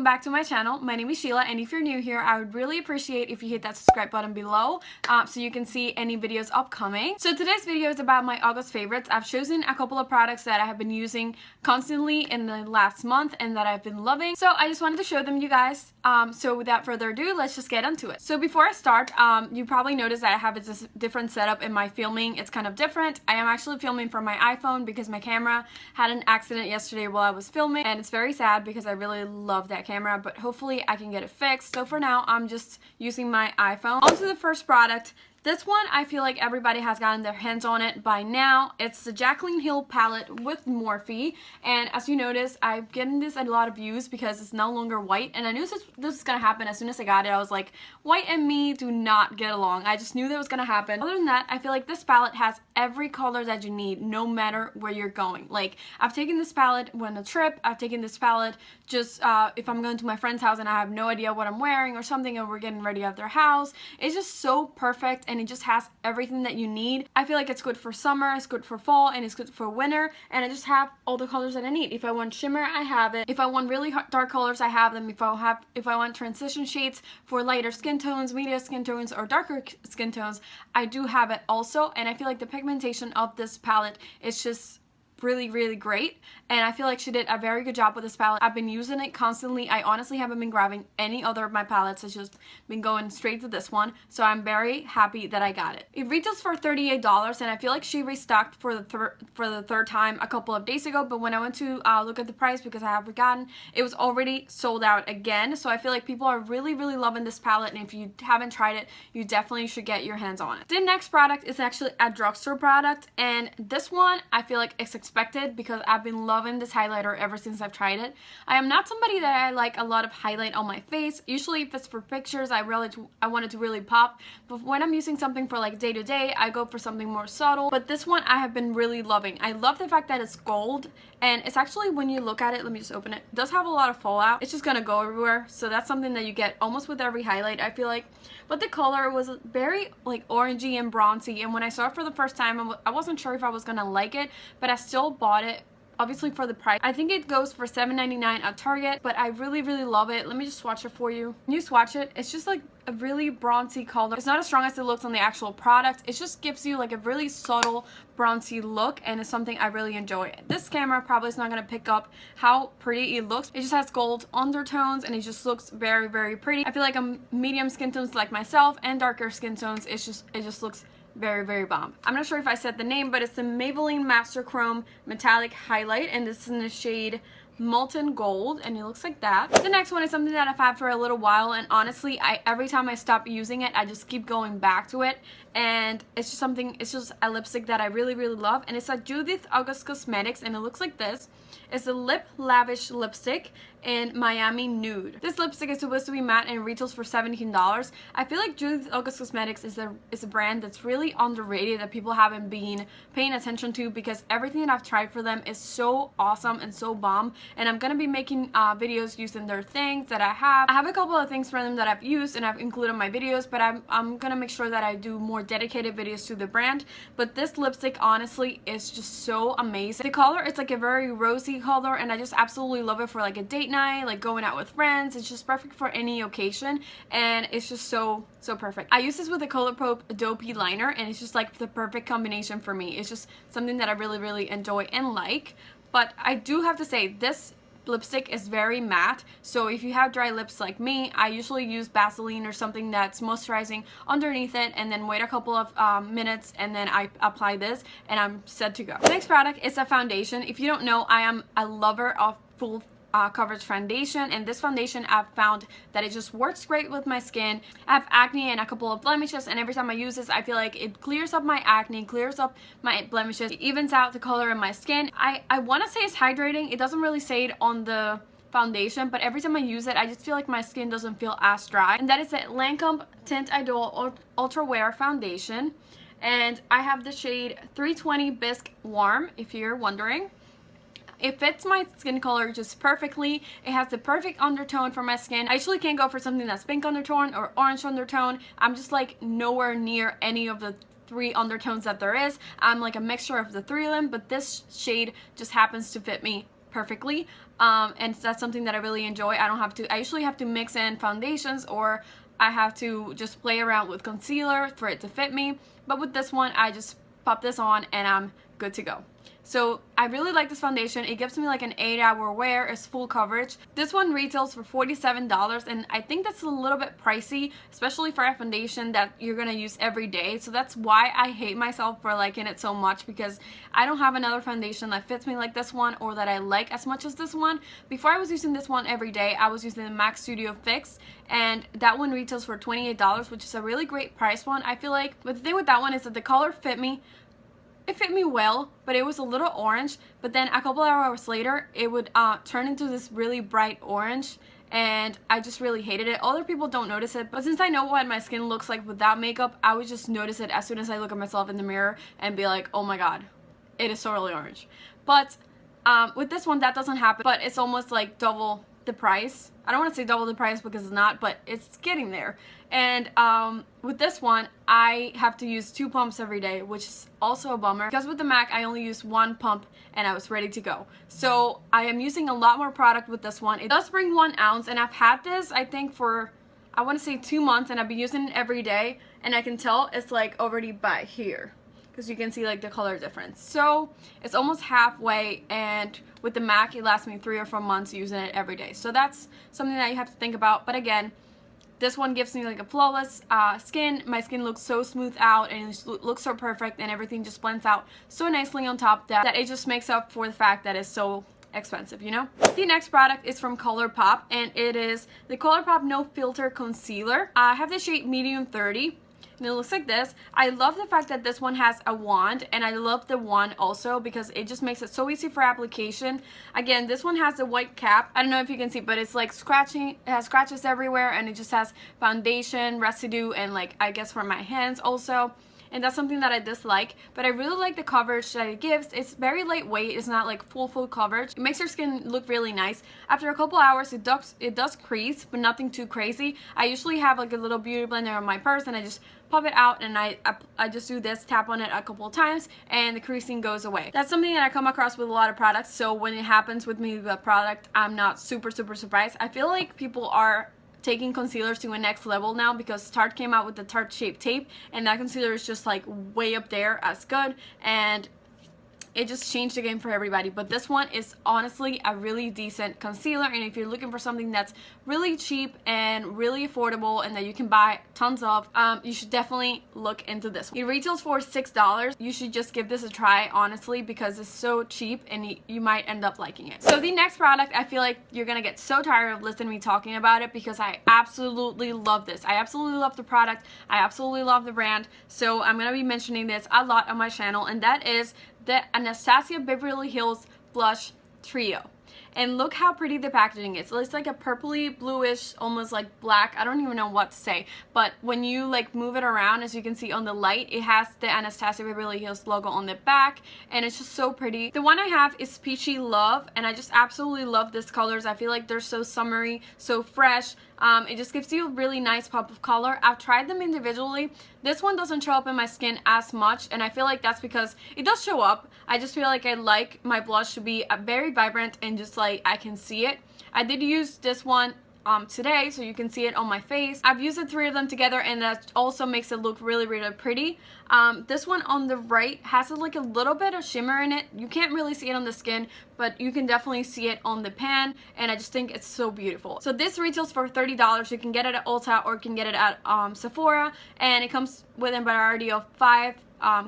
welcome back to my channel. My name is Sheila, and if you're new here, I would really appreciate if you hit that subscribe button below so you can see any videos upcoming. So today's video is about my August favorites. I've chosen a couple of products that I have been using constantly in the last month and that I've been loving. So I just wanted to show them you guys. So without further ado, let's just get into it. So before I start, you probably noticed that I have a different setup in my filming. It's kind of different. I am actually filming from my iPhone because my camera had an accident yesterday while I was filming, and it's very sad because I really love that camera, but hopefully I can get it fixed. So for now, I'm just using my iPhone. On to the first product. This one, I feel like everybody has gotten their hands on it by now. It's the Jaclyn Hill palette with Morphe, and as you notice, I've given this a lot of views because it's no longer white, and I knew this was gonna happen as soon as I got it. I was like, white and me do not get along. I just knew that was gonna happen. Other than that, I feel like this palette has every color that you need, no matter where you're going. Like, I've taken this palette when on a trip, I've taken this palette just if I'm going to my friend's house and I have no idea what I'm wearing or something and we're getting ready at their house. It's just so perfect, and it just has everything that you need. I feel like it's good for summer, it's good for fall, and it's good for winter, and I just have all the colors that I need. If I want shimmer, I have it. If I want really dark colors, I have them. If I want transition shades for lighter skin tones, medium skin tones, or darker skin tones, I do have it also. And I feel like the pigmentation of this palette is just really great, and I feel like she did a very good job with this palette. I've been using it constantly. I honestly haven't been grabbing any other of my palettes. It's just been going straight to this one, so I'm very happy that I got it. It retails for $38, and I feel like she restocked for the third time a couple of days ago, but when I went to look at the price, because I have forgotten, it was already sold out again. So I feel like people are really loving this palette, and if you haven't tried it, you definitely should get your hands on it. The next product is actually a drugstore product, and this one I feel like it's expected because I've been loving this highlighter ever since I've tried it. I am not somebody that I like a lot of highlight on my face. Usually if it's for pictures, I want it to really pop, but when I'm using something for like day to day, I go for something more subtle. But this one I have been really loving. I love the fact that it's gold, and it's actually, when you look at it, let me just open it, it does have a lot of fallout. It's just gonna go everywhere, so that's something that you get almost with every highlight, I feel like. But the color was very like orangey and bronzy, and when I saw it for the first time, I wasn't sure if I was gonna like it, but I still bought it, obviously for the price. I think it goes for $7.99 at Target, but I really love it. Let me just swatch it for you. When you swatch it, it's just like a really bronzy color. It's not as strong as it looks on the actual product. It just gives you like a really subtle bronzy look, and it's something I really enjoy. This camera probably is not going to pick up how pretty it looks. It just has gold undertones, and it just looks very pretty. I feel like a medium skin tones like myself and darker skin tones, it just looks very bomb. I'm not sure if I said the name, but it's the Maybelline Master Chrome Metallic Highlight, and this is in the shade Molten Gold, and it looks like that. The next one is something that I've had for a little while, and honestly, every time I stop using it, I just keep going back to it, and it's just a lipstick that I really love, and it's a Judith August Cosmetics, and it looks like this. It's a Lip Lavish lipstick in Miami Nude. This lipstick is supposed to be matte and retails for $17. I feel like Judith August Cosmetics is a brand that's really underrated, that people haven't been paying attention to, because everything that I've tried for them is so awesome and so bomb, and I'm gonna be making videos using their things that I have. I have a couple of things from them that I've used and I've included in my videos, but I'm gonna make sure that I do more dedicated videos to the brand. But this lipstick honestly is just so amazing. The color, it's like a very rosy color, and I just absolutely love it for like a date night, like going out with friends. It's just perfect for any occasion, and it's just so perfect. I use this with a Colourpop Adobe liner, and it's just like the perfect combination for me. It's just something that I really enjoy and like. But I do have to say, this lipstick is very matte, so if you have dry lips like me, I usually use Vaseline or something that's moisturizing underneath it, and then wait a couple of minutes, and then I apply this, and I'm set to go. The next product is a foundation. If you don't know, I am a lover of full coverage foundation, and this foundation I've found that it just works great with my skin. I have acne and a couple of blemishes, and every time I use this, I feel like it clears up my acne, clears up my blemishes, it evens out the color in my skin. I want to say it's hydrating. It doesn't really say it on the foundation, but every time I use it, I just feel like my skin doesn't feel as dry. And that is the Lancome Teint Idole Ultra Wear Foundation, and I have the shade 320 Bisque Warm, if you're wondering. It fits my skin color just perfectly. It has the perfect undertone for my skin. I usually can't go for something that's pink undertone or orange undertone. I'm just like nowhere near any of the three undertones that there is. I'm like a mixture of the three of them, but this shade just happens to fit me perfectly, and that's something that I really enjoy. I usually have to mix in foundations, or I have to just play around with concealer for it to fit me, but with this one I just pop this on and I'm good to go. So I really like this foundation. It gives me like an 8-hour wear. It's full coverage. This one retails for $47, and I think that's a little bit pricey, especially for a foundation that you're gonna use every day. So that's why I hate myself for liking it so much, because I don't have another foundation that fits me like this one, or that I like as much as this one. Before I was using this one every day, I was using the MAC Studio Fix, and that one retails for $28, which is a really great price one, I feel like. But the thing with that one is that the color fit me. It fit me well, but it was a little orange, but then a couple of hours later it would turn into this really bright orange, and I just really hated it. Other people don't notice it, but since I know what my skin looks like without makeup, I would just notice it as soon as I look at myself in the mirror and be like, oh my god, it is totally orange. But with this one that doesn't happen, but it's almost like double the price. I don't want to say double the price because it's not, but it's getting there. And with this one I have to use 2 pumps every day, which is also a bummer, because with the MAC I only use 1 pump and I was ready to go. So I am using a lot more product with this one. It does bring 1 ounce, and I've had this I think for, I want to say 2 months, and I've been using it every day, and I can tell it's like already by here, because you can see like the color difference. So it's almost halfway, and with the MAC it lasts me 3 or 4 months using it every day. So that's something that you have to think about. But again, this one gives me like a flawless skin. My skin looks so smooth out, and it looks so perfect, and everything just blends out so nicely on top that it just makes up for the fact that it's so expensive, you know? The next product is from Colourpop, and it is the Colourpop No Filter Concealer. I have the shade Medium 30. And it looks like this. I love the fact that this one has a wand, and I love the wand also because it just makes it so easy for application. Again, this one has a white cap. I don't know if you can see, but it's like scratching. It has scratches everywhere, and it just has foundation residue, and like I guess for my hands also. And that's something that I dislike, but I really like the coverage that it gives. It's very lightweight. It's not like full coverage. It makes your skin look really nice. After a couple hours it does crease, but nothing too crazy. I usually have like a little beauty blender in my purse, and I just pop it out, and I just do this, tap on it a couple of times, and the creasing goes away. That's something that I come across with a lot of products, so when it happens with me with a product, I'm not super surprised. I feel like people are taking concealers to a next level now, because Tarte came out with the Tarte Shape Tape, and that concealer is just like way up there as good, and it just changed the game for everybody. But this one is honestly a really decent concealer, and if you're looking for something that's really cheap and really affordable and that you can buy tons of, you should definitely look into this one. It retails for $6. You should just give this a try, honestly, because it's so cheap and you might end up liking it. So the next product, I feel like you're gonna get so tired of listening to me talking about it, because I absolutely love this. I absolutely love the product. I absolutely love the brand. So I'm gonna be mentioning this a lot on my channel, and that is the Anastasia Beverly Hills Blush Trio. And look how pretty the packaging is. It's like a purpley bluish, almost like black. I don't even know what to say, but when you like move it around, as you can see on the light, it has the Anastasia Beverly Hills logo on the back, and it's just so pretty. The one I have is Peachy Love, and I just absolutely love these colors. I feel like they're so summery, so fresh. It just gives you a really nice pop of color. I've tried them individually. This one doesn't show up in my skin as much, and I feel like that's because it does show up. I just feel like I like my blush to be very vibrant and just like I can see it. I did use this one today, so you can see it on my face. I've used the 3 of them together, and that also makes it look really pretty. This one on the right has like a little bit of shimmer in it. You can't really see it on the skin, but you can definitely see it on the pan, and I just think it's so beautiful. So this retails for $30. You can get it at Ulta, or you can get it at Sephora, and it comes with a variety of 5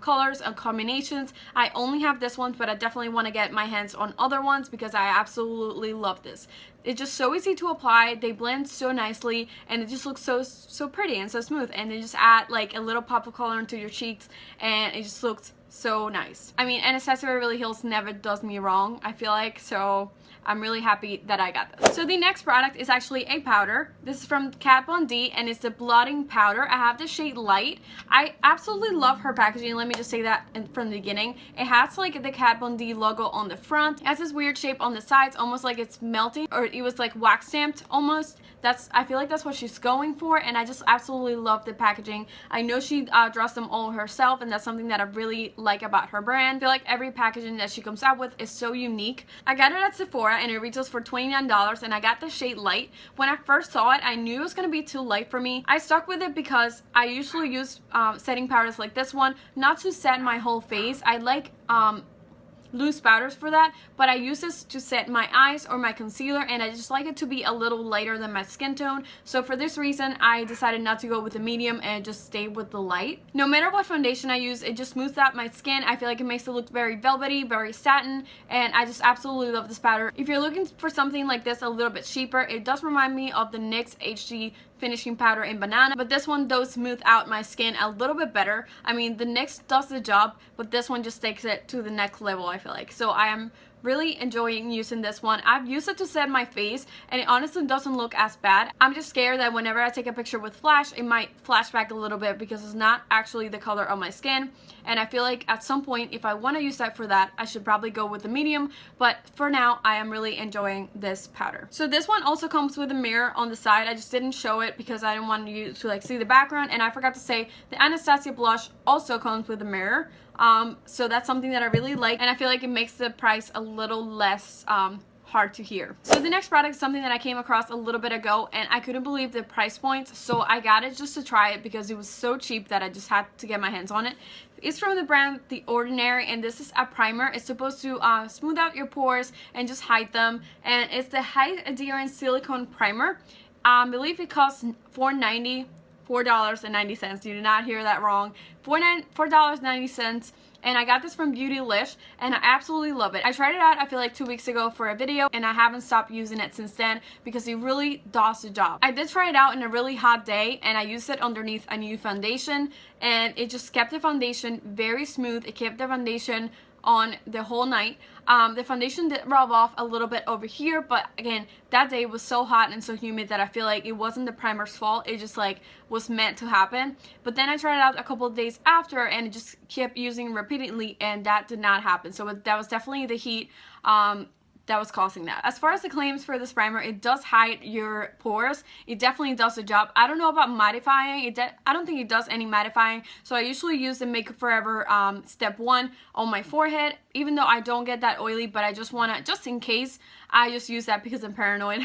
colors and combinations. I only have this one, but I definitely want to get my hands on other ones because I absolutely love this. It's just so easy to apply. They blend so nicely, and it just looks so pretty and so smooth, and they just add like a little pop of color into your cheeks, and it just looks so nice. I mean, Anastasia Beverly Hills never does me wrong, I feel like, so I'm really happy that I got this. So the next product is actually a powder. This is from Kat Von D and it's the blotting powder. I have the shade Light. I absolutely love her packaging. Let me just say that from the beginning. It has like the Kat Von D logo on the front. It has this weird shape on the sides, almost like it's melting, or it was like wax stamped almost. I feel like that's what she's going for, and I just absolutely love the packaging. I know she draws them all herself, and that's something that I really like about her brand. I feel like every packaging that she comes out with is so unique. I got it at Sephora and it retails for $29, and I got the shade Light. When I first saw it, I knew it was going to be too light for me. I stuck with it because I usually use setting powders like this one, not to set my whole face. I like loose powders for that, but I use this to set my eyes or my concealer, and I just like it to be a little lighter than my skin tone. So for this reason, I decided not to go with the medium and just stay with the light. No matter what foundation I use, it just smooths out my skin. I feel like it makes it look very velvety, very satin, and I just absolutely love this powder. If you're looking for something like this a little bit cheaper, it does remind me of the NYX HD finishing powder in Banana, but this one does smooth out my skin a little bit better. I mean, the NYX does the job, but this one just takes it to the next level, I feel like. So I am really enjoying using this one. I've used it to set my face, and it honestly doesn't look as bad. I'm just scared that whenever I take a picture with flash, it might flash back a little bit because it's not actually the color of my skin, and I feel like at some point, if I want to use that for that, I should probably go with the medium, but for now, I am really enjoying this powder. So this one also comes with a mirror on the side. I just didn't show it because I didn't want you to like see the background, and I forgot to say the Anastasia blush also comes with a mirror. So that's something that I really like, and I feel like it makes the price a little less hard to hear. So the next product is something that I came across a little bit ago, and I couldn't believe the price points, so I got it just to try it because it was so cheap that I just had to get my hands on it. It's from the brand The Ordinary, and this is a primer. It's supposed to smooth out your pores and just hide them, and it's the High-Adherence Silicone Primer. I believe it costs $4.90. $4.90. You did not hear that wrong. $4.90, and I got this from Beautylish, and I absolutely love it. I tried it out, I feel like 2 weeks ago for a video, and I haven't stopped using it since then because it really does the job. I did try it out in a really hot day, and I used it underneath a Nude foundation, and it just kept the foundation very smooth. It kept the foundation on the whole night. The foundation did rub off a little bit over here, but again, that day was so hot and so humid that I feel like it wasn't the primer's fault. It just like was meant to happen. But then I tried it out a couple of days after, and it just kept using repeatedly, and that did not happen. So that was definitely the heat that was causing that. As far as the claims for this primer, it does hide your pores. It definitely does the job. I don't know about mattifying. I don't think it does any mattifying. So I usually use the Makeup Forever Step 1 on my forehead, even though I don't get that oily, but I just want to, just in case, I just use that because I'm paranoid.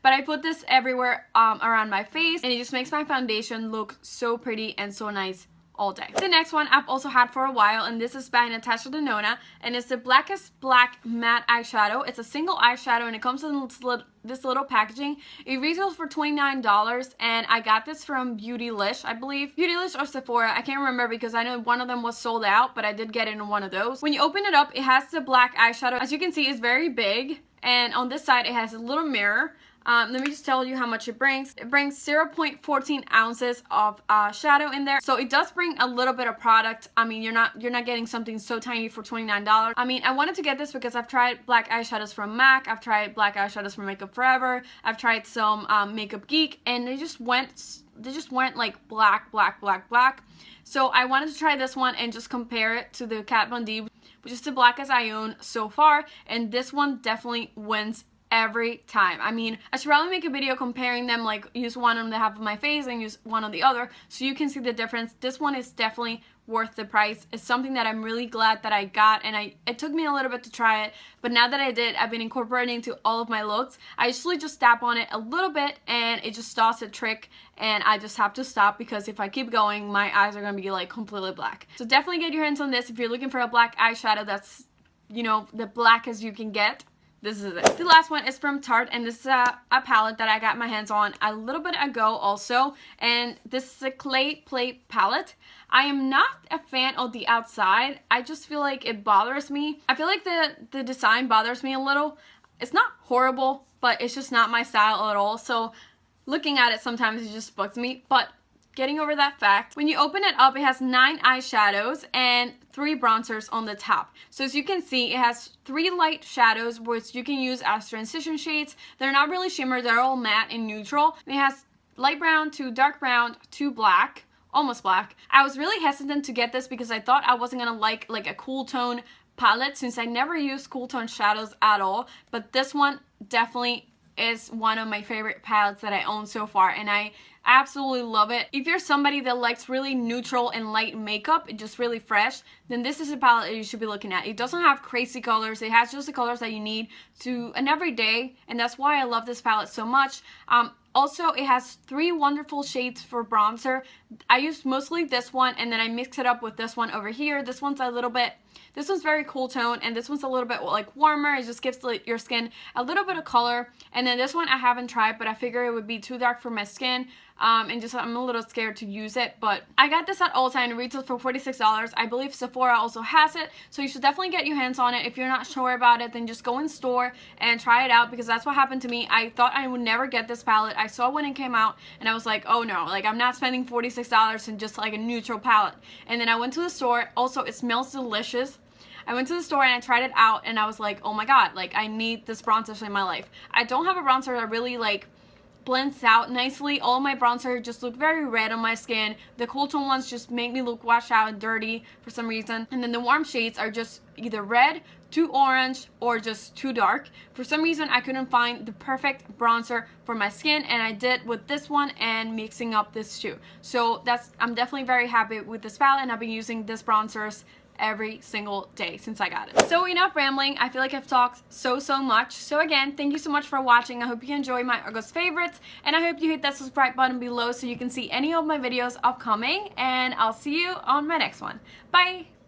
But I put this everywhere around my face, and it just makes my foundation look so pretty and so nice all day. The next one I've also had for a while, and this is by Natasha Denona, and it's the Blackest Black Matte Eyeshadow. It's a single eyeshadow, and it comes in this little packaging. It retails for $29, and I got this from Beautylish, I believe. Beautylish or Sephora, I can't remember because I know one of them was sold out, but I did get it in one of those. When you open it up, it has the black eyeshadow. As you can see, it's very big, and on this side, it has a little mirror. Let me just tell you how much it brings. It brings 0.14 ounces of shadow in there, so it does bring a little bit of product. I mean, you're not getting something so tiny for $29. I mean, I wanted to get this because I've tried black eyeshadows from MAC, I've tried black eyeshadows from Makeup Forever, I've tried some Makeup Geek, and they just went like black. So I wanted to try this one and just compare it to the Kat Von D, which is the blackest I own so far, and this one definitely wins every time. I mean, I should probably make a video comparing them, like use one on the half of my face and use one on the other so you can see the difference. This one is definitely worth the price. It's something that I'm really glad that I got, and it took me a little bit to try it, but now that I did, I've been incorporating into all of my looks. I usually just tap on it a little bit and it just does a trick, and I just have to stop because if I keep going, my eyes are going to be like completely black. So definitely get your hands on this if you're looking for a black eyeshadow that's, you know, the blackest you can get. This is it. The last one is from Tarte, and this is a palette that I got my hands on a little bit ago also, and this is a Clay Play palette. I am not a fan of the outside. I just feel like it bothers me. I feel like the design bothers me a little. It's not horrible, but it's just not my style at all, so looking at it sometimes it just bugs me, but getting over that fact, when you open it up, it has 9 eyeshadows, and 3 bronzers on the top. So as you can see, it has 3 light shadows which you can use as transition shades. They're not really shimmer, they're all matte and neutral. It has light brown to dark brown to black, almost black. I was really hesitant to get this because I thought I wasn't gonna like a cool tone palette since I never use cool tone shadows at all, but this one definitely is one of my favorite palettes that I own so far, and I absolutely love it. If you're somebody that likes really neutral and light makeup, just really fresh, then this is a palette that you should be looking at. It doesn't have crazy colors, it has just the colors that you need to an everyday, and that's why I love this palette so much. Also, it has 3 wonderful shades for bronzer. I used mostly this one, and then I mix it up with this one over here. This one's very cool tone, and this one's a little bit like warmer. It just gives your skin a little bit of color. And then this one I haven't tried, but I figure it would be too dark for my skin. And just I'm a little scared to use it, but I got this at Ulta and it retails for $46. I believe Sephora also has it, so you should definitely get your hands on it. If you're not sure about it, then just go in store and try it out, because that's what happened to me. I thought I would never get this palette. I saw when it came out and I was like, oh no, like I'm not spending $46 in just like a neutral palette. And then I went to the store. Also, it smells delicious. I went to the store and I tried it out and I was like, oh my god, like I need this bronzer in my life. I don't have a bronzer that really like blends out nicely. All my bronzer just look very red on my skin. The cool tone ones just make me look washed out and dirty for some reason. And then the warm shades are just either red, too orange, or just too dark. For some reason, I couldn't find the perfect bronzer for my skin, and I did with this one and mixing up this too. So I'm definitely very happy with this palette, and I've been using this bronzers every single day since I got it. So enough rambling. I feel like I've talked so much. So again, thank you so much for watching. I hope you enjoy my August favorites, and I hope you hit that subscribe button below so you can see any of my videos upcoming, and I'll see you on my next one. Bye!